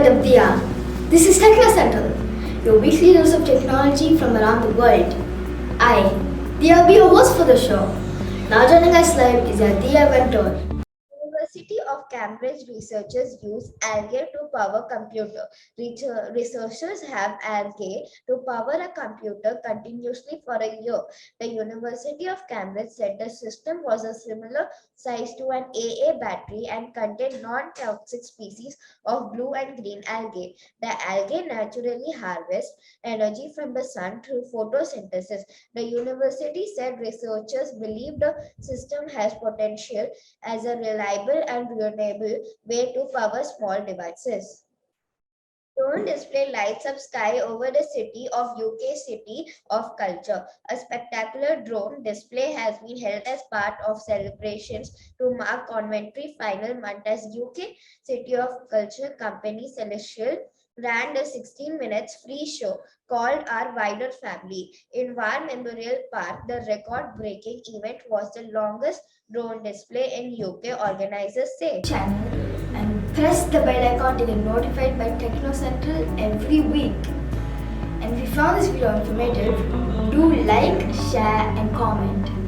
up DIYA. This is Techno Central, your weekly news of technology from around the world. I, DIYA, will be your host for the show. Now joining us live is our DIYA mentor. University of Cambridge researchers use algae to power computer. Researchers have algae to power a computer continuously for a year. The University of Cambridge said the system was a similar size to an AA battery and contained non-toxic species of blue and green algae. The algae naturally harvests energy from the sun through photosynthesis. The university said researchers believe the system has potential as a reliable and renewable way to power small devices. Drone display lights up sky over the city of UK City of Culture. A spectacular drone display has been held as part of celebrations to mark Conventry final month as UK City of Culture company Celestial ran a 16 minutes free show called Our Wider Family. In War Memorial Park, the record-breaking event was the longest drone display in UK, organizers say. Channel and press the bell icon to get notified by Techno Central every week. And if you found this video informative, do like, share, and comment.